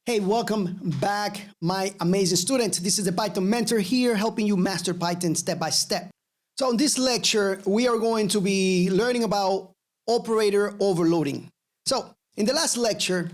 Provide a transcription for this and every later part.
Hey, welcome back, my amazing students. This is the Python mentor here, helping you master Python step by step. So in this lecture, we are going to be learning about operator overloading. So in the last lecture,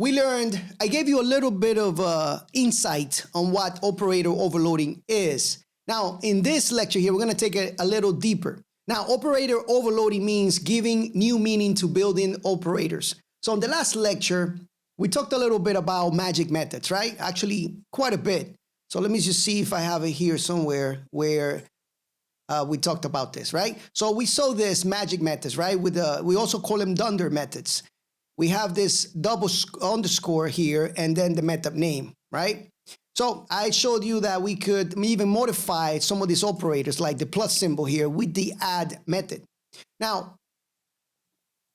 I gave you a little bit of insight on what operator overloading is. Now, in this lecture here, we're going to take it a little deeper. Now, operator overloading means giving new meaning to building operators. So in the last lecture, we talked a little bit about magic methods, right? Actually, quite a bit. So let me just see if I have it here somewhere where we talked about this, right? So we saw this magic methods, right? We also call them dunder methods. We have this double underscore here and then the method name, right? So I showed you that we could even modify some of these operators like the plus symbol here with the add method. Now,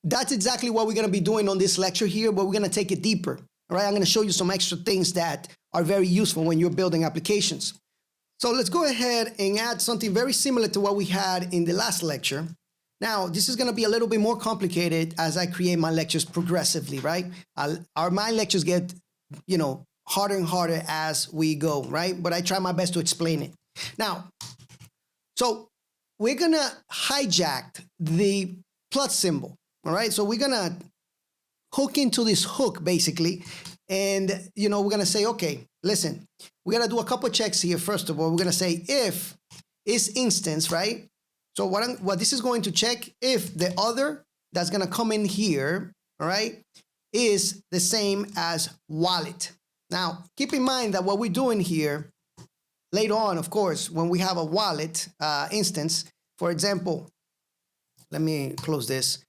that's exactly what we're going to be doing on this lecture here, but we're going to take it deeper. All right, I'm going to show you some extra things that are very useful when you're building applications. So let's go ahead and add something very similar to what we had in the last lecture. Now, this is going to be a little bit more complicated as I create my lectures progressively, right? My lectures get, harder and harder as we go, right? But I try my best to explain it. Now, so we're going to hijack the plus symbol. All right, so we're gonna hook into this hook basically, and we're gonna say, okay, listen, we gotta do a couple checks here. First of all, we're gonna say if is instance, right? So what this is going to check if the other that's gonna come in here, all right, is the same as wallet. Now, keep in mind that what we're doing here later on, of course, when we have a wallet instance, for example, let me close this.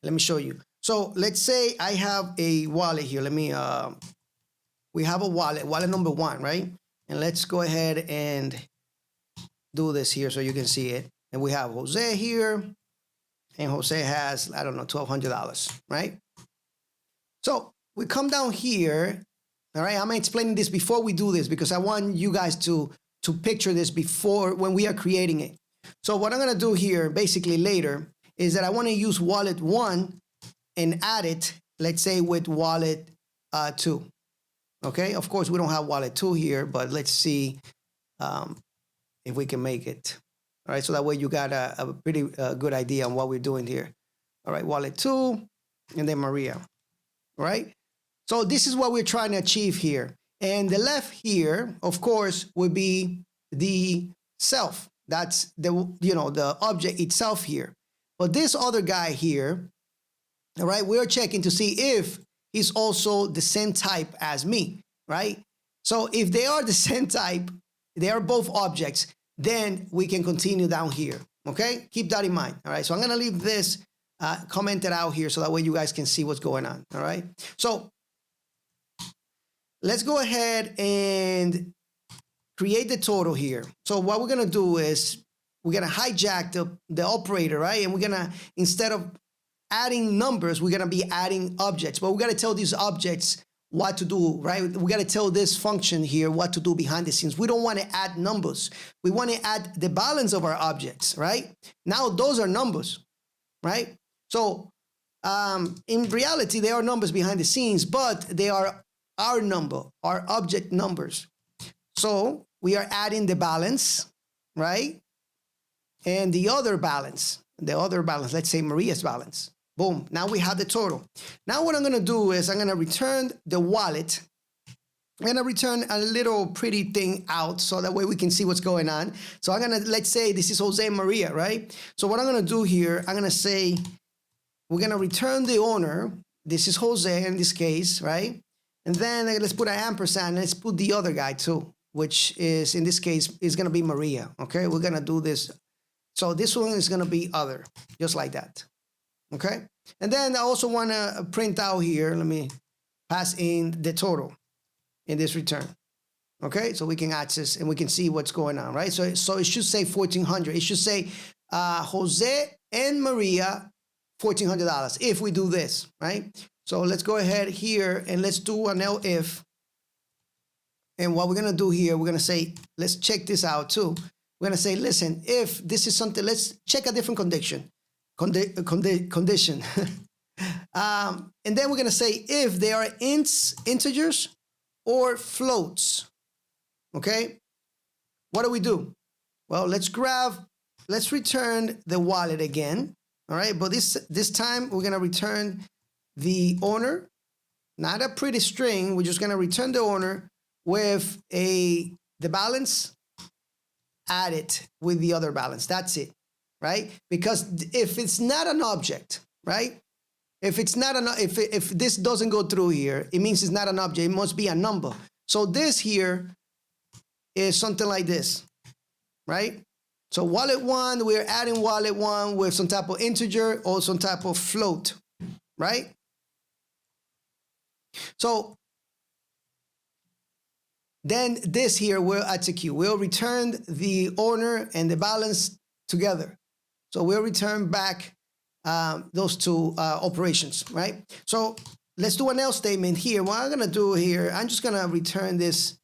Let me show you. So let's say I have a wallet here. We have a wallet number 1, right? And let's go ahead and do this here so you can see it. And we have Jose here, and Jose has, I don't know, $1,200, right? So we come down here, all right? I'm explaining this before we do this because I want you guys to picture this before when we are creating it. So what I'm gonna do here, basically later, is that I want to use wallet 1 and add it, let's say, with wallet 2. Okay, of course, we don't have wallet 2 here, but let's see if we can make it. All right, so that way you got a pretty good idea on what we're doing here. All right, wallet 2, and then Maria. All right, so this is what we're trying to achieve here. And the left here, of course, would be the self. That's the object itself here. But this other guy here, all right, we're checking to see if he's also the same type as me, right? So if they are the same type, they are both objects, then we can continue down here, okay? Keep that in mind, all right? So I'm gonna leave this commented out here so that way you guys can see what's going on, all right? So let's go ahead and create the total here. So what we're gonna do is we're gonna hijack the operator, right? And we're gonna, instead of adding numbers, we're gonna be adding objects. But we gotta tell these objects what to do, right? We gotta tell this function here what to do behind the scenes. We don't wanna add numbers. We wanna add the balance of our objects, right? Now those are numbers, right? So in reality, they are numbers behind the scenes, but they are our number, our object numbers. So we are adding the balance, right? And the other balance, let's say Maria's balance. Boom, now we have the total. Now what I'm gonna do is I'm gonna return the wallet. I'm gonna return a little pretty thing out so that way we can see what's going on. So I'm gonna, let's say this is Jose and Maria, right? So what I'm gonna do here, I'm gonna say, we're gonna return the owner. This is Jose in this case, right? And then let's put an ampersand, let's put the other guy too, which is, in this case, is gonna be Maria, okay? We're gonna do this. So this one is gonna be other, just like that, okay? And then I also wanna print out here, let me pass in the total in this return, okay? So we can access and we can see what's going on, right? So it should say 1,400. It should say Jose and Maria, $1,400 if we do this, right? So let's go ahead here and let's do an else. And what we're gonna do here, we're gonna say, let's check this out too. We're gonna say, listen, if this is something, let's check a different condition. Condition. And then we're going to say if they are integers or floats. Okay? What do? Well, let's return the wallet again. All right, but this time we're going to return the owner, not a pretty string. We're just going to return the owner with the balance added with the other balance. That's it, right? Because if it's not an object, right? If it's not an if this doesn't go through here, it means it's not an object. It must be a number. So this here is something like this, right? So wallet one, we're adding wallet one with some type of integer or some type of float, right? So then this here will execute. We'll return the owner and the balance together. So we'll return back those two operations, right? So let's do an else statement here. What I'm gonna do here, I'm just gonna return this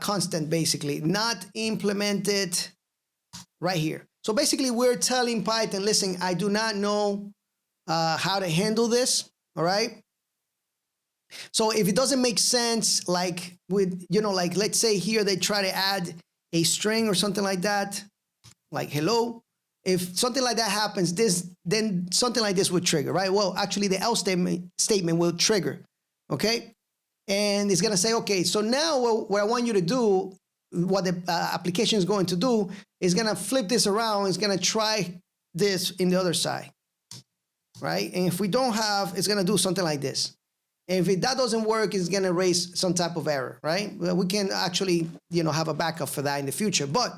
constant, basically, not implemented right here. So basically we're telling Python, listen, I do not know how to handle this, all right? So if it doesn't make sense, like with, like let's say here they try to add a string or something like that, like hello. If something like that happens, then something like this would trigger, right? Well, actually the else statement will trigger, okay? And it's gonna say, okay, so now what I want you to do, what the application is going to do is gonna flip this around. It's gonna try this in the other side, right? And if we don't have, it's gonna do something like this. And if that doesn't work, it's gonna raise some type of error, right? Well, we can actually, have a backup for that in the future. But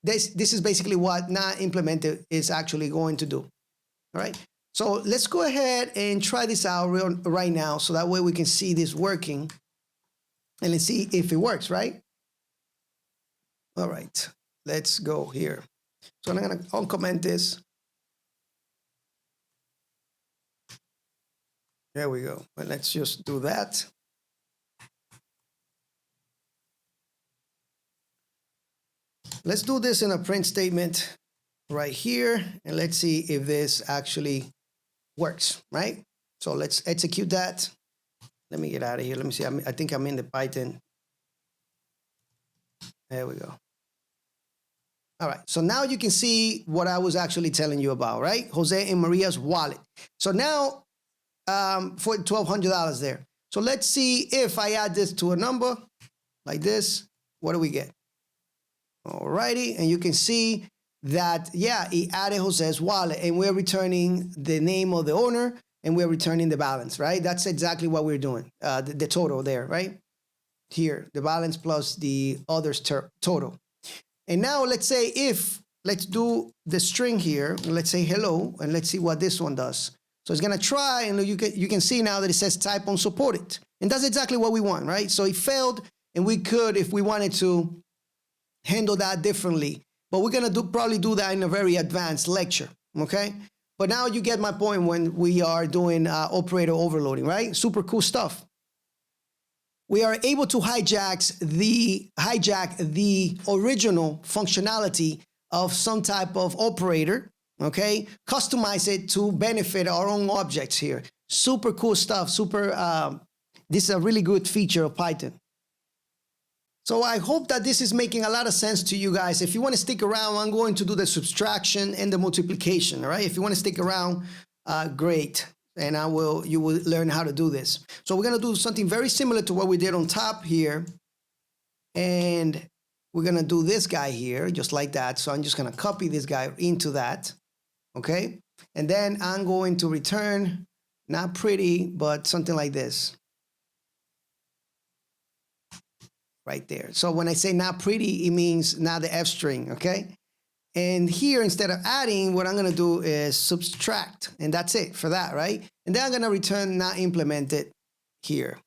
this is basically what not implemented is actually going to do, all right? So let's go ahead and try this out right now so that way we can see this working and let's see if it works, right? All right, let's go here. So I'm gonna uncomment this. There we go. Well, let's just do that. Let's do this in a print statement right here, and let's see if this actually works, right? So let's execute that. Let me get out of here. Let me see. I think I'm in the Python. There we go. All right. So now you can see what I was actually telling you about, right? Jose and Maria's wallet. So now for $1,200 there. So let's see if I add this to a number like this. What do we get? All righty. And you can see that, yeah, he added Jose's wallet and we're returning the name of the owner and we're returning the balance, right? That's exactly what we're doing, the total there, right? Here, the balance plus the others total. And now let's say let's do the string here, let's say hello, and let's see what this one does. So it's gonna try, and you can see now that it says type unsupported. And that's exactly what we want, right? So it failed, and we could, if we wanted to, handle that differently. But we're gonna probably do that in a very advanced lecture, okay? But now you get my point when we are doing operator overloading, right? Super cool stuff. We are able to hijack the original functionality of some type of operator, okay? Customize it to benefit our own objects here. Super cool stuff, this is a really good feature of Python. So I hope that this is making a lot of sense to you guys. If you want to stick around, I'm going to do the subtraction and the multiplication, all right? If you want to stick around, great. And you will learn how to do this. So we're gonna do something very similar to what we did on top here. And we're gonna do this guy here, just like that. So I'm just gonna copy this guy into that, okay? And then I'm going to return, not pretty, but something like this. Right there. So when I say not pretty, it means not the F string, okay? And here, instead of adding, what I'm gonna do is subtract, and that's it for that, right? And then I'm gonna return not implemented here.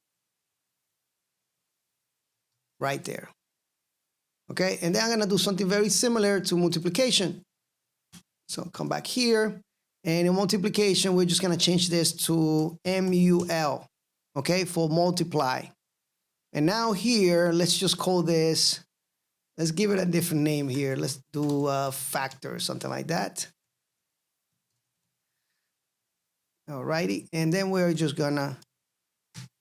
Right there. Okay, and then I'm gonna do something very similar to multiplication. So come back here, and in multiplication, we're just gonna change this to MUL, okay, for multiply. And now here, let's just call this, let's give it a different name here. Let's do factor or something like that. All righty. And then we're just gonna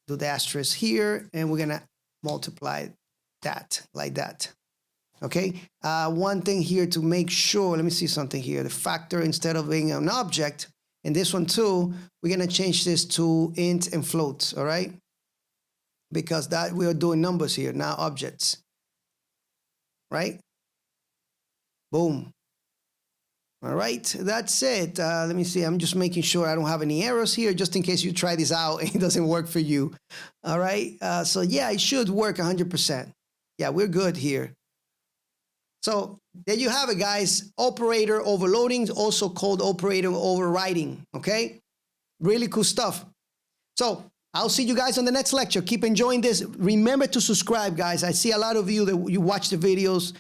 do the asterisk here, and we're gonna multiply that like that. Okay. One thing here to make sure, let me see something here. The factor, instead of being an object, and this one too, we're gonna change this to int and floats, all right? Because that we are doing numbers here, not objects, right? Boom. All right, that's it. Let me see, I'm just making sure I don't have any errors here, just in case you try this out and it doesn't work for you. All right, so yeah, it should work 100%. Yeah, we're good here. So there you have it, guys. Operator overloading, also called operator overriding, okay? Really cool stuff. So I'll see you guys on the next lecture. Keep enjoying this. Remember to subscribe, guys. I see a lot of you that you watch the videos,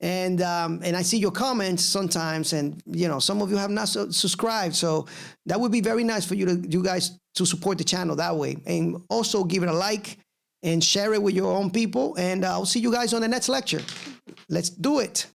and I see your comments sometimes, and you know, some of you have not subscribed, so that would be very nice for you guys to support the channel that way, and also give it a like and share it with your own people. And I'll see you guys on the next lecture. Let's do it.